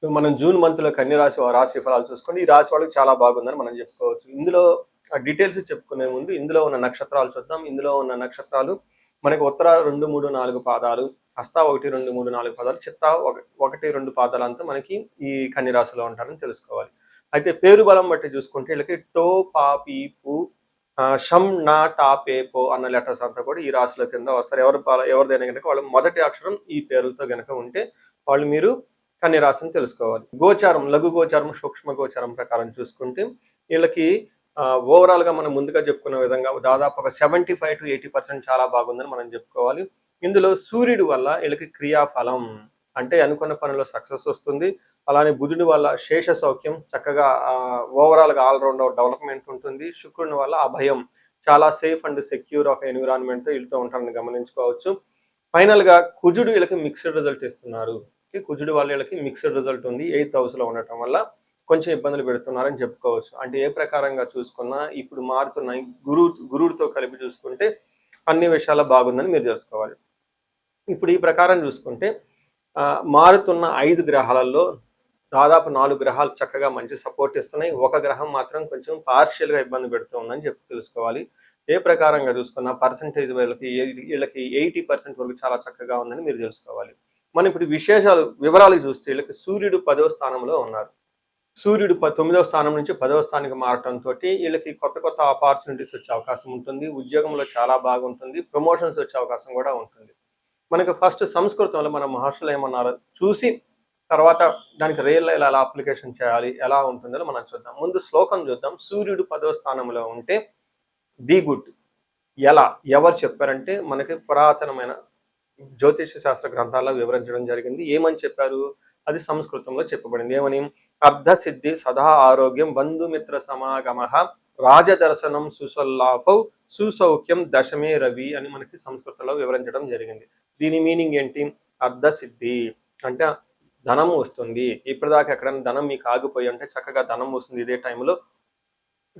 మనం జూన్ మంత్లో కన్య రాశి రాశి ఫలాలు చూసుకొని ఈ రాశి వాళ్ళకి చాలా బాగుందని మనం చెప్పుకోవచ్చు. ఇందులో డీటెయిల్స్ చెప్పుకునే ముందు ఇందులో ఉన్న నక్షత్రాలు చూద్దాం. ఇందులో ఉన్న నక్షత్రాలు మనకి ఉత్తర 2, 3, 4 పాదాలు, హస్త 1, 2, 3, 4 పాదాలు, చిత్త 1, 2 పాదాలంతా మనకి ఈ కన్య రాశిలో ఉంటారని తెలుసుకోవాలి. అయితే పేరు బలం బట్టి చూసుకుంటే వీళ్ళకి టో, పా, పీ, పు, షం, నా, టా, పే, పో అన్న లెటర్స్ అంతా కూడా ఈ రాశిలో కింద వస్తారు. ఎవరిదైనా కనుక వాళ్ళ మొదటి అక్షరం ఈ పేరుతో కనుక ఉంటే వాళ్ళు మీరు కన్య రాశిని తెలుసుకోవాలి. గోచారం, లఘు గోచారం, సూక్ష్మ గోచారం ప్రకారం చూసుకుంటే వీళ్ళకి ఓవరాల్గా మనం ముందుగా చెప్పుకున్న విధంగా దాదాపు ఒక 75 to 80% చాలా బాగుందని మనం చెప్పుకోవాలి. ఇందులో సూర్యుడి వల్ల వీళ్ళకి క్రియాఫలం అంటే అనుకున్న పనిలో సక్సెస్ వస్తుంది. అలానే బుధుడి వల్ల శేష సౌఖ్యం, చక్కగా ఓవరాల్గా ఆల్రౌండర్ డెవలప్మెంట్ ఉంటుంది. శుక్రుని వల్ల అభయం, చాలా సేఫ్ అండ్ సెక్యూర్ ఒక ఎన్విరాన్మెంట్ వీళ్ళతో ఉంటారని గమనించుకోవచ్చు. ఫైనల్గా కుజుడు వీళ్ళకి మిక్స్డ్ రిజల్ట్ ఇస్తున్నారు. కుజుడు వల్ల వీళ్ళకి మిక్స్డ్ రిజల్ట్ ఉంది. 8th హౌస్లో ఉండటం వల్ల కొంచెం ఇబ్బందులు పెడుతున్నారని చెప్పుకోవచ్చు. అంటే ఏ ప్రకారంగా చూసుకున్నా ఇప్పుడు మారుతున్న గురువుతో కలిపి చూసుకుంటే అన్ని విషయాలు బాగుందని మీరు తెలుసుకోవాలి. ఇప్పుడు ఈ ప్రకారం చూసుకుంటే మారుతున్న 5 గ్రహాలలో దాదాపు 4 గ్రహాలు చక్కగా మంచి సపోర్ట్ ఇస్తున్నాయి. ఒక గ్రహం మాత్రం కొంచెం పార్షియల్గా ఇబ్బంది పెడుతూ ఉందని తెలుసుకోవాలి. ఏ ప్రకారంగా చూసుకున్నా పర్సంటేజ్ వీళ్ళకి 80% వరకు చాలా చక్కగా ఉందని మీరు తెలుసుకోవాలి. మనం ఇప్పుడు వివరాలు చూస్తే వీళ్ళకి సూర్యుడు 10వ స్థానంలో ఉన్నారు. సూర్యుడు 9వ స్థానం నుంచి 10వ స్థానానికి మారటంతో వీళ్ళకి కొత్త ఆపర్చునిటీస్ వచ్చే అవకాశం ఉంటుంది. ఉద్యోగంలో చాలా బాగుంటుంది. ప్రమోషన్స్ వచ్చే అవకాశం కూడా ఉంటుంది. మనకి ఫస్ట్ సంస్కృతంలో మన మహర్షులు ఏమన్నారో చూసి తర్వాత దానికి రియల్ ఎలా అప్లికేషన్ చేయాలి, ఎలా ఉంటుందో మనం చూద్దాం. ముందు శ్లోకం చూద్దాం. సూర్యుడు 10వ స్థానంలో ఉంటే ది గుడ్ ఎలా ఎవరు చెప్పారంటే మనకి పురాతనమైన జ్యోతిష శాస్త్ర గ్రంథాల్లో వివరించడం జరిగింది. ఏమని చెప్పారు? అది సంస్కృతంలో చెప్పబడింది. ఏమని? అర్ధసిద్ధి, సదా ఆరోగ్యం, బంధుమిత్ర సమాగమ, రాజదర్శనం, సుసల్లాభౌ, సుసౌఖ్యం, దశమే రవి అని మనకి సంస్కృతంలో వివరించడం జరిగింది. దీని మీనింగ్ ఏంటి? అర్ధసిద్ధి అంటే ధనం వస్తుంది. ఇప్పటిదాకా ఎక్కడైనా ధనం మీకు ఆగిపోయి అంటే చక్కగా ధనం వస్తుంది ఇదే టైంలో.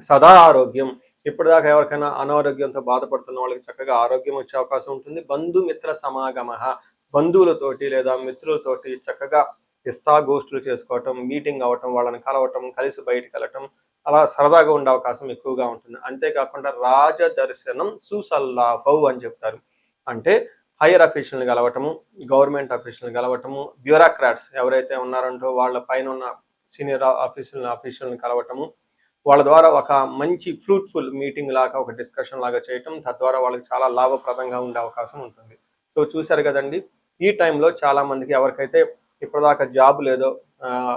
సదా ఆరోగ్యం, ఇప్పటిదాకా ఎవరికైనా అనారోగ్యంతో బాధపడుతున్న వాళ్ళకి చక్కగా ఆరోగ్యం వచ్చే అవకాశం ఉంటుంది. బంధుమిత్ర సమాగమ, బంధువులతోటి లేదా మిత్రులతోటి చక్కగా ఇష్టాగోష్ఠులు చేసుకోవటం, మీటింగ్ అవ్వటం, వాళ్ళని కలవటం, కలిసి బయటికి వెళ్ళటం, అలా సరదాగా ఉండే అవకాశం ఎక్కువగా ఉంటుంది. అంతేకాకుండా రాజదర్శనం సుసల్లాభౌ అని చెప్తారు. అంటే హైయర్ అఫీషియల్ని కలవటము, గవర్నమెంట్ అఫీషియల్ని కలవటము, బ్యూరోక్రాట్స్ ఎవరైతే ఉన్నారంటో వాళ్ళ పైన ఉన్న సీనియర్ అఫీషియల్ని కలవటము, వాళ్ళ ద్వారా ఒక మంచి ఫ్రూట్ఫుల్ మీటింగ్ లాగా ఒక డిస్కషన్ లాగా చేయటం, తద్వారా వాళ్ళకి చాలా లాభప్రదంగా ఉండే అవకాశం ఉంటుంది. సో చూశారు కదండి, ఈ టైంలో చాలా మందికి ఎవరికైతే ఇప్పటిదాకా జాబ్ లేదో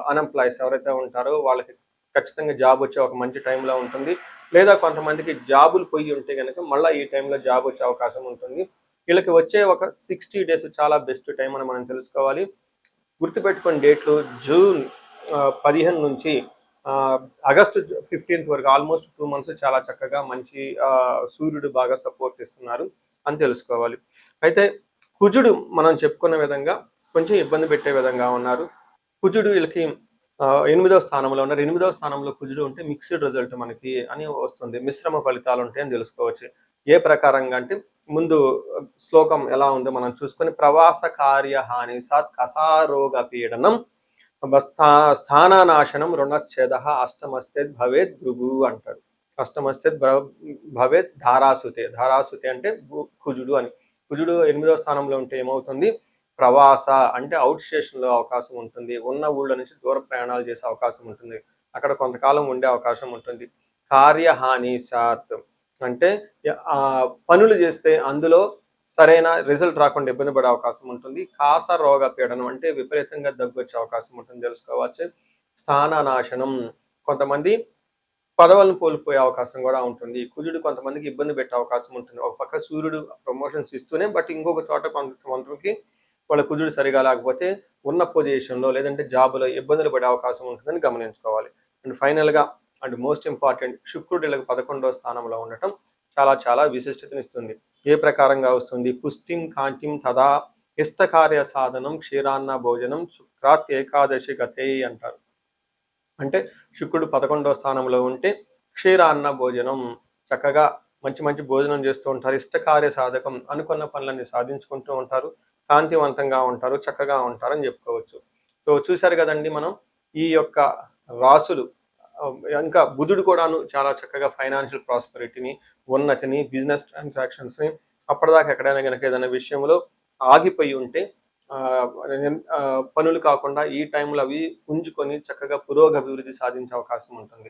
అన్ఎంప్లాయీస్ ఎవరైతే ఉంటారో వాళ్ళకి ఖచ్చితంగా జాబ్ వచ్చే ఒక మంచి టైంలో ఉంటుంది. లేదా కొంతమందికి జాబులు పోయి ఉంటే కనుక మళ్ళీ ఈ టైంలో జాబ్ వచ్చే అవకాశం ఉంటుంది. వీళ్ళకి వచ్చే ఒక 60 days చాలా బెస్ట్ టైం అని మనం తెలుసుకోవాలి. గుర్తుపెట్టుకుని డేట్లు జూన్ 15 నుంచి ఆగస్టు 15th వరకు ఆల్మోస్ట్ 2 months చాలా చక్కగా మంచి సూర్యుడు బాగా సపోర్ట్ ఇస్తున్నారు అని తెలుసుకోవాలి. అయితే కుజుడు మనం చెప్పుకున్న విధంగా కొంచెం ఇబ్బంది పెట్టే విధంగా ఉన్నారు. కుజుడు వీళ్ళకి 8వ స్థానంలో ఉన్నారు. 8వ స్థానంలో కుజుడు ఉంటే మిక్స్డ్ రిజల్ట్ మనకి అని వస్తుంది. మిశ్రమ ఫలితాలు ఉంటాయని తెలుసుకోవచ్చు. ఏ ప్రకారంగా అంటే ముందు శ్లోకం ఎలా ఉందో మనం చూసుకొని ప్రవాస కార్య హాని సాత్ కసారోగ పీడనం స్థానానాశనం రుణచ్ఛేద అష్టమస్తేద్ భవేత్ భృగు అంటాడు. అష్టమస్తేద్ భవేత్ ధారాసుతే. ధారాసుతే అంటే కుజుడు అని. కుజుడు 8వ స్థానంలో ఉంటే ఏమవుతుంది? ప్రవాస అంటే అవుట్ స్టేషన్లో అవకాశం ఉంటుంది. ఉన్న ఊళ్ళ నుంచి దూర ప్రయాణాలు చేసే అవకాశం ఉంటుంది. అక్కడ కొంతకాలం ఉండే అవకాశం ఉంటుంది. కార్యహాని సాత్ అంటే పనులు చేస్తే అందులో సరైన రిజల్ట్ రాకుండా ఇబ్బంది పడే అవకాశం ఉంటుంది. కాస రోగ పీడనం అంటే విపరీతంగా దగ్గు వచ్చే అవకాశం ఉంటుంది తెలుసుకోవచ్చు. స్థాననాశనం, కొంతమంది పదవులను కోల్పోయే అవకాశం కూడా ఉంటుంది. కుజుడు కొంతమందికి ఇబ్బంది పెట్టే అవకాశం ఉంటుంది. ఒక పక్క సూర్యుడు ప్రమోషన్స్ ఇస్తూనే బట్ ఇంకొక చోట కొంతమందికి వాళ్ళ కుజుడు సరిగా లేకపోతే ఉన్న పొజిషన్లో లేదంటే జాబులో ఇబ్బందులు పడే అవకాశం ఉంటుందని గమనించుకోవాలి. అండ్ ఫైనల్గా అండ్ మోస్ట్ ఇంపార్టెంట్ శుక్రుడు 11వ స్థానంలో ఉండటం చాలా విశిష్టతనిస్తుంది. ఏ ప్రకారంగా వస్తుంది? పుష్టిం కాంతిం తదా ఇష్టకార్య సాధనం క్షీరాన్న భోజనం శుక్రాత్ ఏకాదశి గతే అంటారు. అంటే శుక్రుడు 11వ స్థానంలో ఉంటే క్షీరాన్న భోజనం, చక్కగా మంచి భోజనం చేస్తూ ఉంటారు. ఇష్టకార్య సాధకం, అనుకున్న పనులన్నీ సాధించుకుంటూ ఉంటారు. కాంతివంతంగా ఉంటారు, చక్కగా ఉంటారని చెప్పుకోవచ్చు. సో చూశారు కదండి మనం ఈ యొక్క రాసులు ఆ, ఇంకా బుధుడు కూడాను చాలా చక్కగా ఫైనాన్షియల్ ప్రాస్పెరిటీని, ఉన్నతిని, బిజినెస్ ట్రాన్సాక్షన్స్ని, అప్పటిదాకా ఎక్కడైనా కనుక ఏదైనా విషయంలో ఆగిపోయి ఉంటే ఆ, ఆ, పనులు కాకుండా ఈ టైంలో అవి పుంజుకొని చక్కగా పురోగభివృద్ధి సాధించే అవకాశం ఉంటుంది.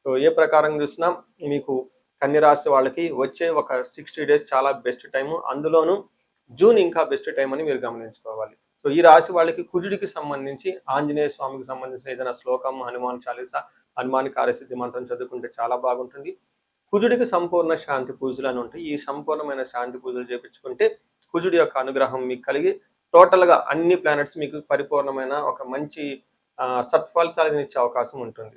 సో ఏ ప్రకారం చూసినా మీకు కన్య రాశి వాళ్ళకి వచ్చే ఒక 60 డేస్ చాలా బెస్ట్ టైము, అందులోనూ జూన్ ఇంకా బెస్ట్ టైం అని మీరు గమనించుకోవాలి. సో ఈ రాశి వాళ్ళకి కుజుడికి సంబంధించి ఆంజనేయ స్వామికి సంబంధించిన ఏదైనా శ్లోకం, హనుమాన్ చాలీసా, హనుమాన్ కార్యసిద్ధి మంత్రం చదువుకుంటే చాలా బాగుంటుంది. కుజుడికి సంపూర్ణ శాంతి పూజలు అని ఉంటాయి. ఈ సంపూర్ణమైన శాంతి పూజలు చేపించుకుంటే కుజుడి యొక్క అనుగ్రహం మీకు కలిగి టోటల్గా అన్ని ప్లానెట్స్ మీకు పరిపూర్ణమైన ఒక మంచి సత్ఫలితాలను ఇచ్చే అవకాశం ఉంటుంది.